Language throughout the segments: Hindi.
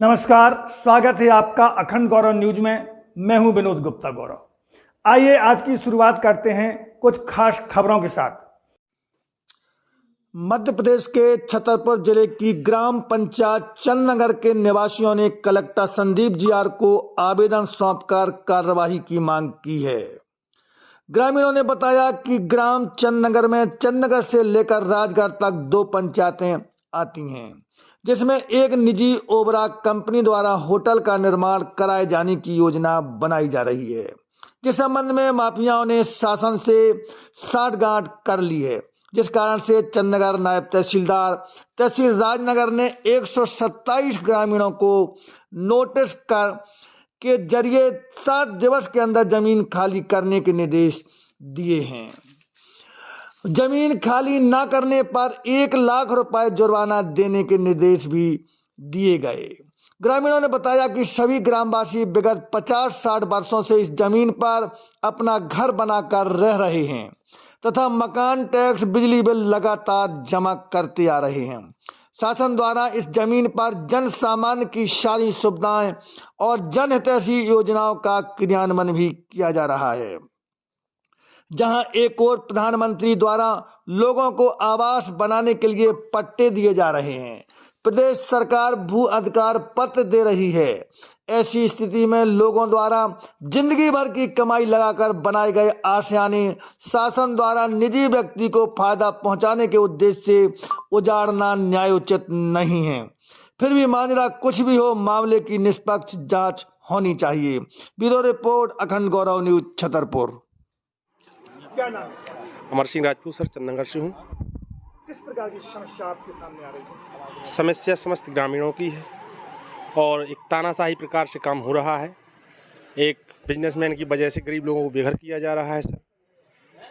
नमस्कार, स्वागत है आपका अखंड गौरव न्यूज में। मैं हूं विनोद गुप्ता गौरव। आइए आज की शुरुआत करते हैं कुछ खास खबरों के साथ। मध्य प्रदेश के छतरपुर जिले की ग्राम पंचायत चंदनगर के निवासियों ने कलेक्टर संदीप जीआर को आवेदन सौंपकर कार्यवाही की मांग की है। ग्रामीणों ने बताया कि ग्राम चंदनगर में चंदनगर से लेकर राजगढ़ तक 2 पंचायतें आती हैं, जिसमें एक निजी ओबरा कंपनी द्वारा होटल का निर्माण कराए जाने की योजना बनाई जा रही है, जिस संबंध में माफियाओं ने शासन से साठगांठ कर ली है, जिस कारण से चंदनगर नायब तहसीलदार तहसील राजनगर ने 127 ग्रामीणों को नोटिस के जरिए 7 दिवस के अंदर जमीन खाली करने के निर्देश दिए हैं। जमीन खाली न करने पर 1 लाख रुपए जुर्माना देने के निर्देश भी दिए गए। ग्रामीणों ने बताया कि सभी ग्रामवासी विगत 50-60 वर्षों से इस जमीन पर अपना घर बनाकर रह रहे हैं तथा मकान टैक्स, बिजली बिल लगातार जमा करते आ रहे हैं। शासन द्वारा इस जमीन पर जन सामान्य की सारी सुविधाएं और जनहितैषी योजनाओं का क्रियान्वयन भी किया जा रहा है। जहां एक और प्रधानमंत्री द्वारा लोगों को आवास बनाने के लिए पट्टे दिए जा रहे हैं, प्रदेश सरकार भू अधिकार पत्र दे रही है। ऐसी स्थिति में लोगों द्वारा जिंदगी भर की कमाई लगाकर बनाए गए आशियाने शासन द्वारा निजी व्यक्ति को फायदा पहुंचाने के उद्देश्य से उजाड़ना न्यायोचित नहीं है। फिर भी माजरा कुछ भी हो, मामले की निष्पक्ष जांच होनी चाहिए। ब्यूरो रिपोर्ट, अखंड गौरव न्यूज, छतरपुर। क्या नाम है? अमर सिंह राजपूत सर, चंदनगर से हूँ। किस प्रकार की समस्या आपके सामने आ रही है? समस्या समस्त ग्रामीणों की है और एक तानाशाही प्रकार से काम हो रहा है। एक बिजनेसमैन की वजह से गरीब लोगों को बेघर किया जा रहा है सर,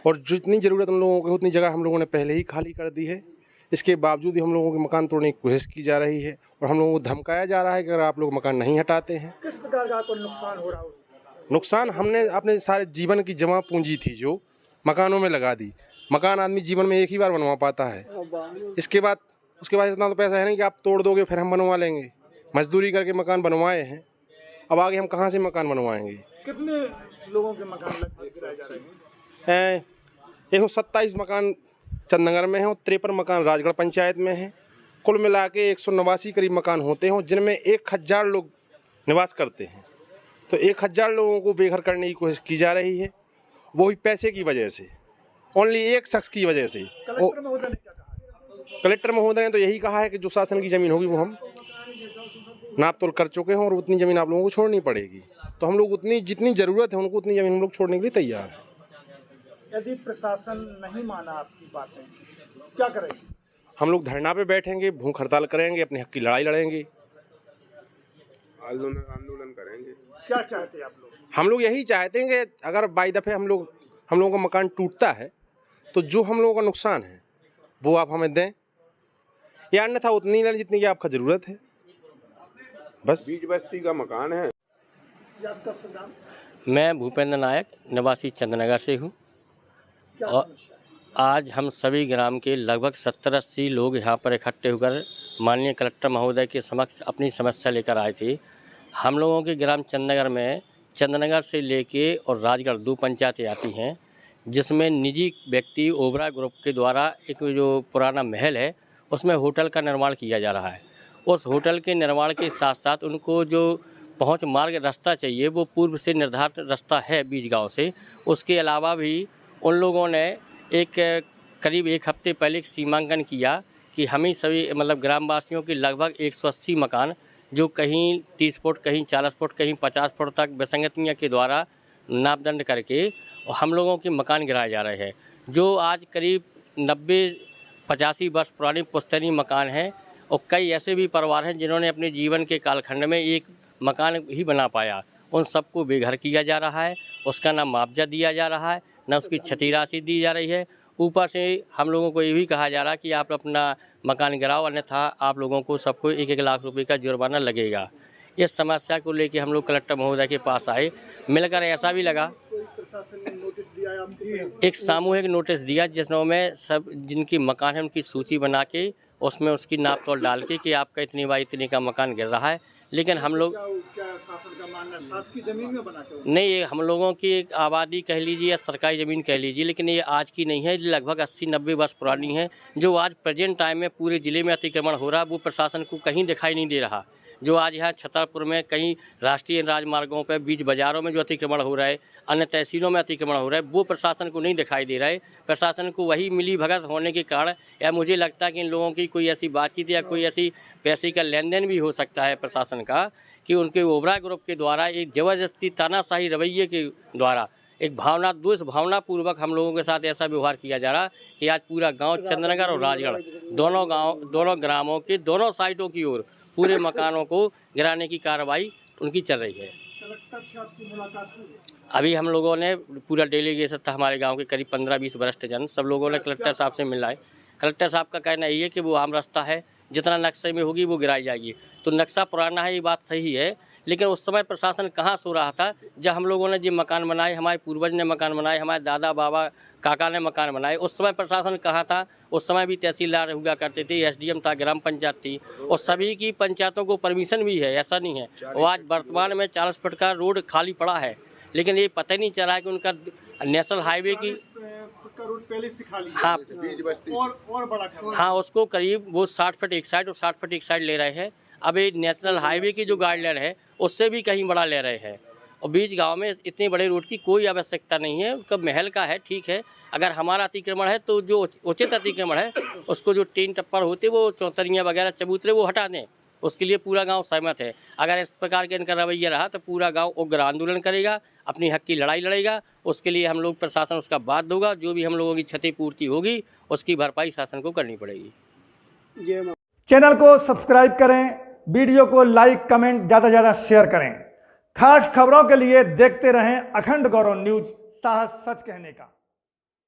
और जितनी ज़रूरत उन लोगों को उतनी जगह हम लोगों ने पहले ही खाली कर दी है। इसके बावजूद भी हम लोगों के मकान तोड़ने की कोशिश की जा रही है और हम लोगों को धमकाया जा रहा है कि अगर आप लोग मकान नहीं हटाते हैं। किस प्रकार का आपको नुकसान हो रहा है? नुकसान हमने अपने सारे जीवन की जमा पूंजी थी जो मकानों में लगा दी। मकान आदमी जीवन में एक ही बार बनवा पाता है। उसके बाद इतना तो पैसा है नहीं कि आप तोड़ दोगे फिर हम बनवा लेंगे। मजदूरी करके मकान बनवाए हैं, अब आगे हम कहाँ से मकान बनवाएंगे? कितने लोगों के मकान गिराए जा रहे हैं? 127 मकान चंदनगर में हैं और 53 मकान राजगढ़ पंचायत में हैं। कुल मिला के 189 करीब मकान होते हैं, जिनमें 1000 लोग निवास करते हैं। तो 1000 लोगों को बेघर करने की कोशिश की जा रही है, वो भी पैसे की वजह से, ओनली एक शख्स की वजह से। कलेक्टर महोदय ने तो यही कहा है कि जो शासन की ज़मीन होगी वो हम नाप तोल कर चुके हैं और उतनी ज़मीन आप लोगों को छोड़नी पड़ेगी। तो हम लोग उतनी जितनी ज़रूरत है उनको उतनी ज़मीन हम लोग छोड़ने के लिए तैयार हैं। यदि प्रशासन नहीं माना आपकी बातें, क्या करेंगे? हम लोग धरना पे बैठेंगे, भूख हड़ताल करेंगे, अपने हक की लड़ाई लड़ेंगे, आंदोलन करेंगे। क्या चाहते हैं आप लोग? हम लोग यही चाहते हैं कि अगर बाई दफ़े हम लोगों का मकान टूटता है तो जो हम लोगों का नुकसान है वो आप हमें दें, या अन्यथा उतनी लें जितनी की आपका ज़रूरत है। बस। बीच बस्ती का मकान है। आपका सुनाम? मैं भूपेंद्र नायक, निवासी चंदनगर से हूँ। और आज हम सभी ग्राम के लगभग 70-80 लोग यहाँ पर इकट्ठे होकर माननीय कलेक्टर महोदय के समक्ष अपनी समस्या लेकर आए थे। हम लोगों के ग्राम चंदनगर में चंदनगर से लेके और राजगढ़ 2 पंचायतें आती हैं, जिसमें निजी व्यक्ति ओबरा ग्रुप के द्वारा एक जो पुराना महल है उसमें होटल का निर्माण किया जा रहा है। उस होटल के निर्माण के साथ साथ उनको जो पहुंच मार्ग रास्ता चाहिए वो पूर्व से निर्धारित रास्ता है बीच गांव से। उसके अलावा भी उन लोगों ने एक करीब 1 हफ्ते पहले एक सीमांकन किया कि हमें सभी ग्रामवासियों के लगभग 180 मकान जो कहीं 30 फुट, कहीं 40 फुट, कहीं 50 फुट तक विसंगतियों के द्वारा नापदंड करके हम लोगों के मकान गिराए जा रहे हैं, जो आज करीब 90-85 वर्ष पुरानी पुश्तैनी मकान हैं। और कई ऐसे भी परिवार हैं जिन्होंने अपने जीवन के कालखंड में एक मकान ही बना पाया, उन सबको बेघर किया जा रहा है। उसका ना मुआवजा दिया जा रहा है, ना उसकी क्षति राशि दी जा रही है। ऊपर से हम लोगों को ये भी कहा जा रहा है कि आप अपना मकान गिराओ, अन्यथा आप लोगों को सबको 1-1 लाख रुपए का जुर्माना लगेगा। इस समस्या को लेकर हम लोग कलेक्टर महोदय के पास आए। मिलकर ऐसा भी लगा, एक सामूहिक नोटिस दिया जिसमें सब जिनकी मकान है उनकी सूची बना के उसमें उसकी नाप तोल डाल के कि आपका इतनी बाई इतने का मकान गिर रहा है, लेकिन हम लोग क्या शासन का मानना है, शासकीय जमीन में बनाते हो? नहीं, ये हम लोगों की एक आबादी कह लीजिए या सरकारी ज़मीन कह लीजिए, लेकिन ये आज की नहीं है, ये लगभग 80-90 वर्ष पुरानी है। जो आज प्रेजेंट टाइम में पूरे ज़िले में अतिक्रमण हो रहा है वो प्रशासन को कहीं दिखाई नहीं दे रहा। जो आज यहाँ छतरपुर में कहीं राष्ट्रीय राजमार्गों पर बीच बाज़ारों में जो अतिक्रमण हो रहा है, अन्य तहसीलों में अतिक्रमण हो रहा है, वो प्रशासन को नहीं दिखाई दे रहा है। प्रशासन को वही मिली भगत होने के कारण या मुझे लगता है कि इन लोगों की कोई ऐसी बातचीत या कोई ऐसी पैसे का लेन देन भी हो सकता है प्रशासन का, कि उनके ओबरा ग्रुप के द्वारा एक ज़बरदस्ती तानाशाही रवैये के द्वारा एक द्वेष भावनापूर्वक हम लोगों के साथ ऐसा व्यवहार किया जा रहा कि आज पूरा गांव चंद्रनगर और राजगढ़ दोनों ग्रामों के दोनों साइडों की ओर पूरे मकानों को गिराने की कार्रवाई उनकी चल रही है। कलेक्टर से आपकी मुलाकात हुई? अभी हम लोगों ने पूरा डेलीगेशन था, हमारे गांव के करीब 15-20 वरिष्ठ जन, सब लोगों ने कलेक्टर साहब से मिला है। कलेक्टर साहब का कहना यही है कि वो आम रास्ता है, जितना नक्शे में होगी वो गिराई जाएगी। तो नक्शा पुराना है, ये बात सही है, लेकिन उस समय प्रशासन कहाँ सो रहा था जब हम लोगों ने जो मकान बनाए, हमारे पूर्वज ने मकान बनाए, हमारे दादा बाबा काका ने मकान बनाए, उस समय प्रशासन कहाँ था? उस समय भी तहसीलदार हुआ करते थे, एसडीएम था, ग्राम पंचायत थी, और सभी की पंचायतों को परमिशन भी है, ऐसा नहीं है। और आज वर्तमान में 40 फुट का रोड खाली पड़ा है, लेकिन ये पता ही नहीं चला है कि उनका नेशनल हाईवे की रोड पहले से खाली है। हाँ बीज बस्ती और बड़ा करना है। हाँ, उसको करीब वो 60 फुट एक साइड और 60 फुट एक साइड ले रहे हैं। अब ये नेशनल हाईवे की जो गाइडलाइन है उससे भी कहीं बड़ा ले रहे हैं, और बीच गांव में इतने बड़े रोड की कोई आवश्यकता नहीं है। उनका महल का है, ठीक है, अगर हमारा अतिक्रमण है तो जो उचित अतिक्रमण है उसको जो टीन टप्पर होते वो चौतरियाँ वगैरह चबूतरे वो हटा दें, उसके लिए पूरा गांव सहमत है। अगर इस प्रकार के इनका रवैया रहा तो पूरा गांव उग्र आंदोलन करेगा, अपनी हक की लड़ाई लड़ेगा। उसके लिए हम लोग प्रशासन उसका बात होगा, जो भी हम लोगों की क्षतिपूर्ति होगी उसकी भरपाई शासन को करनी पड़ेगी। चैनल को सब्सक्राइब करें, वीडियो को लाइक कमेंट ज़्यादा से ज़्यादा शेयर करें। खास खबरों के लिए देखते रहें अखंड गौरव न्यूज, साहस सच कहने का।